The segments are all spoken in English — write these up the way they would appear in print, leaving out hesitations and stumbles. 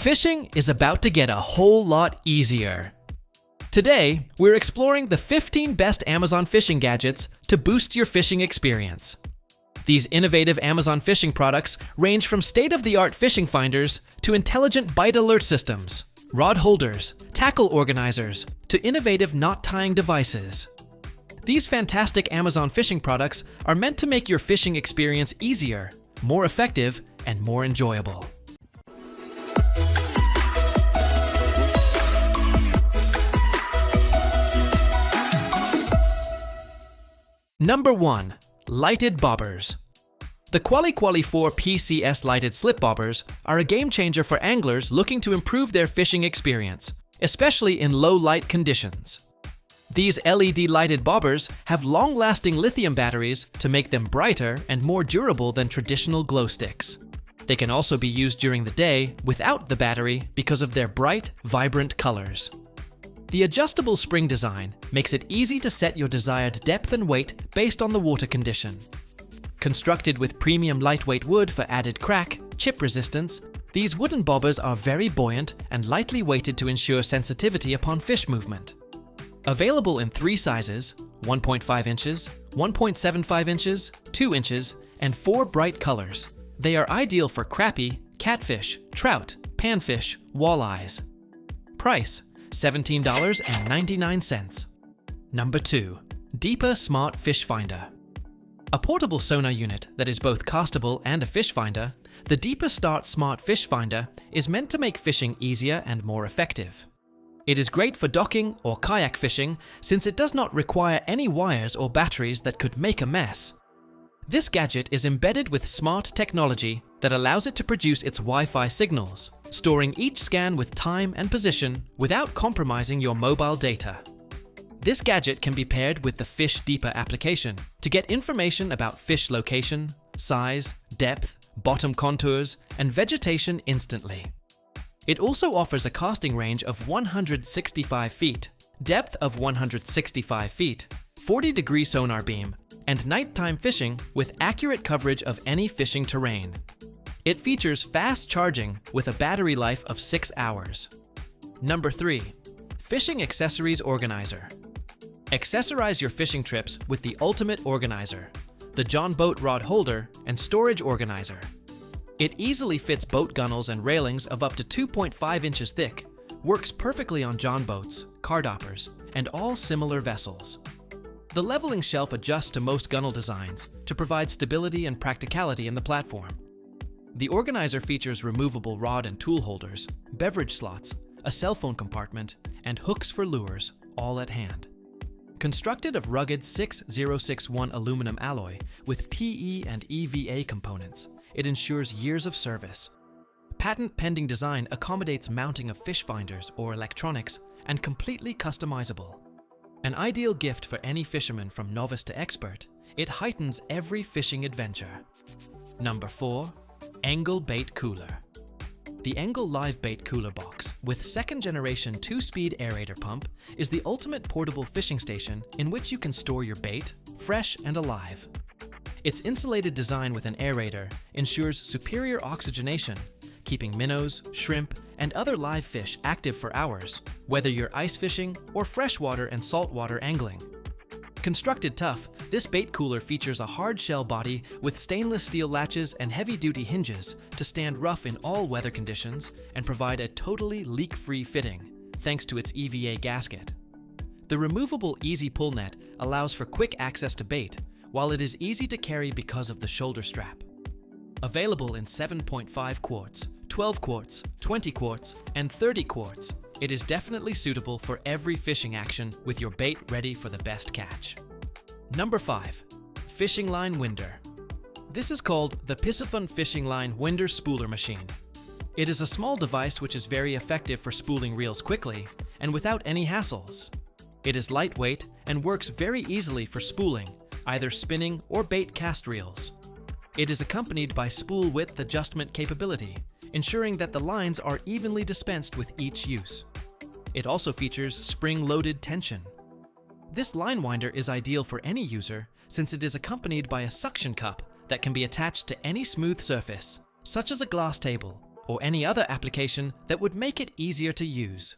Fishing is about to get a whole lot easier. Today, we're exploring the 15 best Amazon fishing gadgets to boost your fishing experience. These innovative Amazon fishing products range from state-of-the-art fishing finders to intelligent bite alert systems, rod holders, tackle organizers, to innovative knot-tying devices. These fantastic Amazon fishing products are meant to make your fishing experience easier, more effective, and more enjoyable. Number 1. Lighted bobbers. The Quali 4 PCS lighted slip bobbers are a game changer for anglers looking to improve their fishing experience, especially in low light conditions. These LED lighted bobbers have long-lasting lithium batteries to make them brighter and more durable than traditional glow sticks. They can also be used during the day without the battery because of their bright, vibrant colors. The adjustable spring design makes it easy to set your desired depth and weight based on the water condition. Constructed with premium lightweight wood for added crack, chip resistance, these wooden bobbers are very buoyant and lightly weighted to ensure sensitivity upon fish movement. Available in 3 sizes, 1.5 inches, 1.75 inches, 2 inches, and 4 bright colors. They are ideal for crappie, catfish, trout, panfish, walleyes. Price: $17.99. Number 2. Deeper Smart Fish Finder. A portable sonar unit that is both castable and a fish finder, the Deeper Start Smart Fish Finder is meant to make fishing easier and more effective. It is great for docking or kayak fishing since it does not require any wires or batteries that could make a mess. This gadget is embedded with smart technology that allows it to produce its Wi-Fi signals, storing each scan with time and position without compromising your mobile data. This gadget can be paired with the Fish Deeper application to get information about fish location, size, depth, bottom contours, and vegetation instantly. It also offers a casting range of 165 feet, depth of 165 feet, 40-degree sonar beam, and nighttime fishing with accurate coverage of any fishing terrain. It features fast charging with a battery life of 6 hours. Number 3. Fishing Accessories Organizer. Accessorize your fishing trips with the ultimate organizer, the John Boat Rod Holder and Storage Organizer. It easily fits boat gunnels and railings of up to 2.5 inches thick, works perfectly on John boats, cardoppers, and all similar vessels. The leveling shelf adjusts to most gunnel designs to provide stability and practicality in the platform. The organizer features removable rod and tool holders, beverage slots, a cell phone compartment, and hooks for lures, all at hand. Constructed of rugged 6061 aluminum alloy with PE and EVA components, it ensures years of service. Patent-pending design accommodates mounting of fish finders or electronics and completely customizable. An ideal gift for any fisherman from novice to expert, it heightens every fishing adventure. Number 4. Engel Bait Cooler. The Engel Live Bait Cooler Box with 2nd generation 2-speed aerator pump is the ultimate portable fishing station in which you can store your bait, fresh and alive. Its insulated design with an aerator ensures superior oxygenation, keeping minnows, shrimp, and other live fish active for hours, whether you're ice fishing or freshwater and saltwater angling. Constructed tough, this bait cooler features a hard shell body with stainless steel latches and heavy-duty hinges to stand rough in all weather conditions and provide a totally leak-free fitting, thanks to its EVA gasket. The removable easy pull net allows for quick access to bait, while it is easy to carry because of the shoulder strap. Available in 7.5 quarts, 12 quarts, 20 quarts, and 30 quarts, it is definitely suitable for every fishing action with your bait ready for the best catch. Number 5. Fishing Line Winder. This is called the Piscifun Fishing Line Winder Spooler Machine. It is a small device which is very effective for spooling reels quickly and without any hassles. It is lightweight and works very easily for spooling, either spinning or bait cast reels. It is accompanied by spool width adjustment capability, ensuring that the lines are evenly dispensed with each use. It also features spring-loaded tension. This line winder is ideal for any user since it is accompanied by a suction cup that can be attached to any smooth surface, such as a glass table, or any other application that would make it easier to use.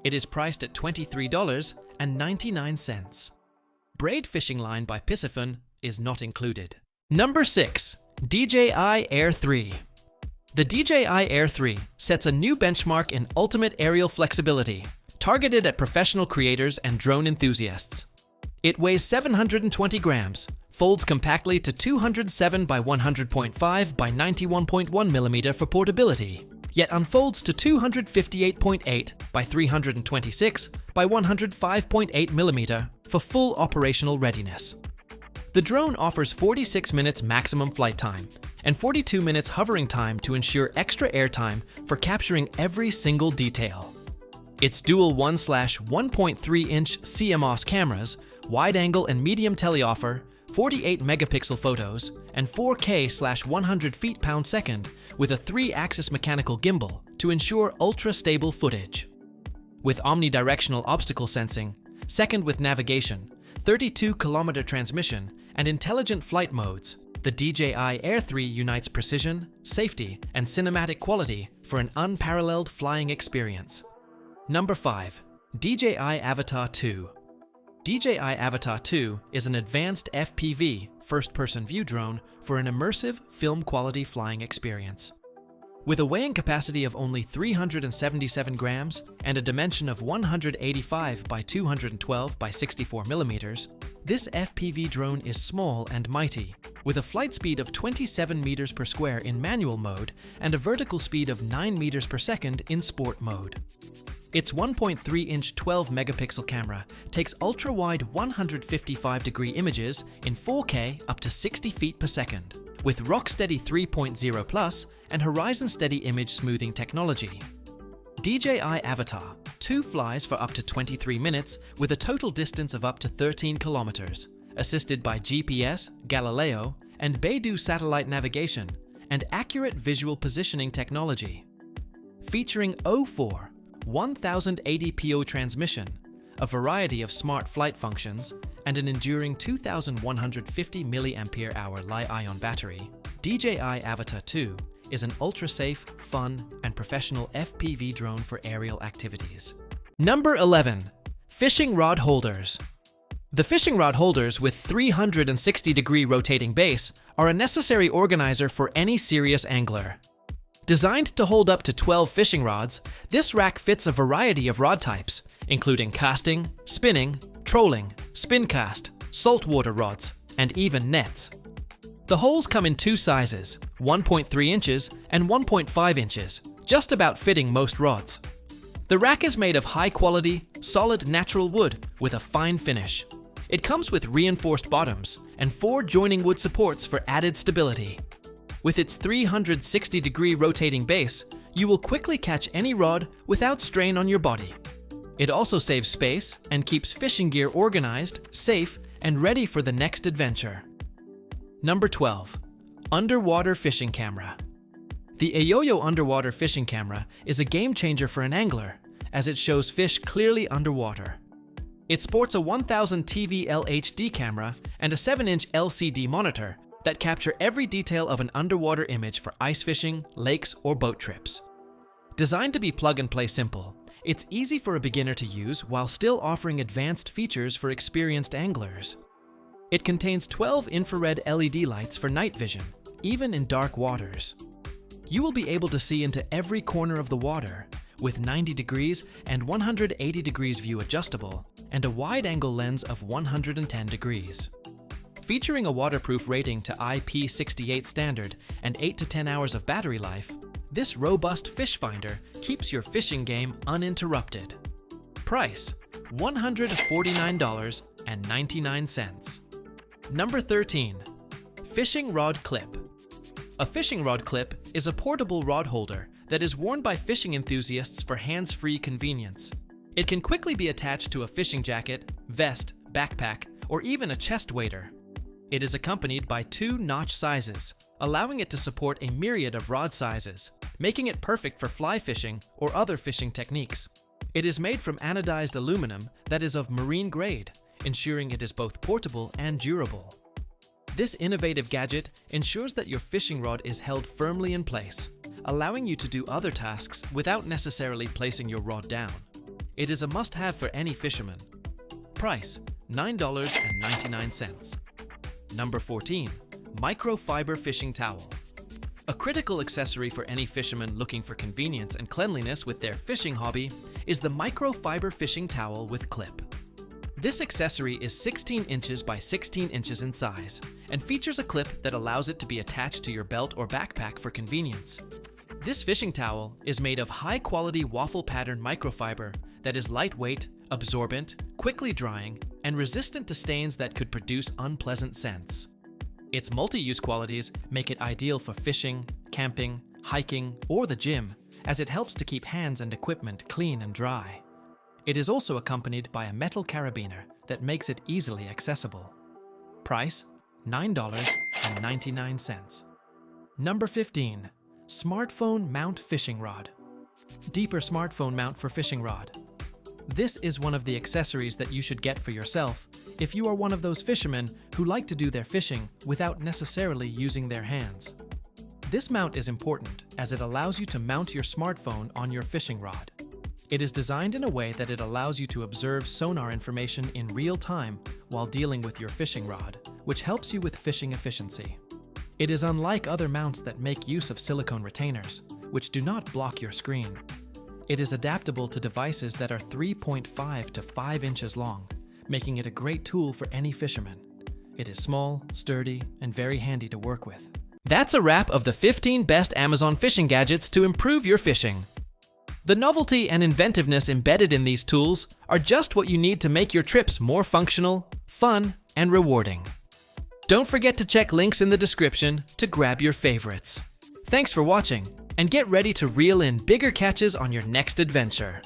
It is priced at $23.99. Braid fishing line by Piscifun is not included. Number 6. DJI Air 3. The DJI Air 3 sets a new benchmark in ultimate aerial flexibility, targeted at professional creators and drone enthusiasts. It weighs 720 grams, folds compactly to 207 by 100.5 by 91.1 millimeter for portability, yet unfolds to 258.8 by 326 by 105.8 millimeter for full operational readiness. The drone offers 46 minutes maximum flight time and 42 minutes hovering time to ensure extra airtime for capturing every single detail. Its dual 1/1.3-inch CMOS cameras, wide-angle and medium teleoffer, 48 megapixel photos, and 4K/100 feet/second with a 3-axis mechanical gimbal to ensure ultra-stable footage. With omnidirectional obstacle sensing, second with navigation, 32-kilometer transmission, and intelligent flight modes, the DJI Air 3 unites precision, safety, and cinematic quality for an unparalleled flying experience. Number 5. DJI Avatar 2. DJI Avatar 2 is an advanced FPV, first-person view drone, for an immersive, film-quality flying experience. With a weighing capacity of only 377 grams and a dimension of 185 by 212 by 64 millimeters, this FPV drone is small and mighty, with a flight speed of 27 meters per square in manual mode and a vertical speed of 9 meters per second in sport mode. Its 1.3-inch 12-megapixel camera takes ultra-wide 155-degree images in 4K up to 60 feet per second, with Rocksteady 3.0 Plus and Horizon Steady image smoothing technology. DJI Avatar 2 flies for up to 23 minutes with a total distance of up to 13 kilometers, assisted by GPS, Galileo, and Beidou satellite navigation and accurate visual positioning technology. Featuring O4 1080po transmission, a variety of smart flight functions, and an enduring 2,150 mAh Li-ion battery, DJI Avatar 2 is an ultra-safe, fun, and professional FPV drone for aerial activities. Number 11. Fishing Rod Holders. The fishing rod holders with 360-degree rotating base are a necessary organizer for any serious angler. Designed to hold up to 12 fishing rods, this rack fits a variety of rod types, including casting, spinning, trolling, spin cast, saltwater rods, and even nets. The holes come in 2 sizes, 1.3 inches and 1.5 inches, just about fitting most rods. The rack is made of high-quality, solid natural wood with a fine finish. It comes with reinforced bottoms and 4 joining wood supports for added stability. With its 360-degree rotating base, you will quickly catch any rod without strain on your body. It also saves space and keeps fishing gear organized, safe, and ready for the next adventure. Number 12. Underwater Fishing Camera. The Ayoyo Underwater Fishing Camera is a game changer for an angler, as it shows fish clearly underwater. It sports a 1000 TVL HD camera and a 7-inch LCD monitor that capture every detail of an underwater image for ice fishing, lakes, or boat trips. Designed to be plug-and-play simple, it's easy for a beginner to use while still offering advanced features for experienced anglers. It contains 12 infrared LED lights for night vision, even in dark waters. You will be able to see into every corner of the water, with 90 degrees and 180 degrees view adjustable, and a wide-angle lens of 110 degrees. Featuring a waterproof rating to IP68 standard and 8 to 10 hours of battery life, this robust fish finder keeps your fishing game uninterrupted. Price: $149.99. Number 13. Fishing Rod Clip. A fishing rod clip is a portable rod holder that is worn by fishing enthusiasts for hands-free convenience. It can quickly be attached to a fishing jacket, vest, backpack, or even a chest wadder. It is accompanied by 2 notch sizes, allowing it to support a myriad of rod sizes, making it perfect for fly fishing or other fishing techniques. It is made from anodized aluminum that is of marine grade, ensuring it is both portable and durable. This innovative gadget ensures that your fishing rod is held firmly in place, allowing you to do other tasks without necessarily placing your rod down. It is a must-have for any fisherman. Price: $9.99. Number 14. Microfiber Fishing Towel. A critical accessory for any fisherman looking for convenience and cleanliness with their fishing hobby is the microfiber fishing towel with clip. This accessory is 16 inches by 16 inches in size and features a clip that allows it to be attached to your belt or backpack for convenience. This fishing towel is made of high-quality waffle pattern microfiber that is lightweight, absorbent, quickly drying, and resistant to stains that could produce unpleasant scents. Its multi-use qualities make it ideal for fishing, camping, hiking, or the gym, as it helps to keep hands and equipment clean and dry. It is also accompanied by a metal carabiner that makes it easily accessible. Price: $9.99. Number 15. Smartphone Mount Fishing Rod. Deeper smartphone mount for fishing rod. This is one of the accessories that you should get for yourself if you are one of those fishermen who like to do their fishing without necessarily using their hands. This mount is important as it allows you to mount your smartphone on your fishing rod. It is designed in a way that it allows you to observe sonar information in real time while dealing with your fishing rod, which helps you with fishing efficiency. It is unlike other mounts that make use of silicone retainers, which do not block your screen. It is adaptable to devices that are 3.5 to 5 inches long, making it a great tool for any fisherman. It is small, sturdy, and very handy to work with. That's a wrap of the 15 best Amazon fishing gadgets to improve your fishing. The novelty and inventiveness embedded in these tools are just what you need to make your trips more functional, fun, and rewarding. Don't forget to check links in the description to grab your favorites. Thanks for watching, and get ready to reel in bigger catches on your next adventure.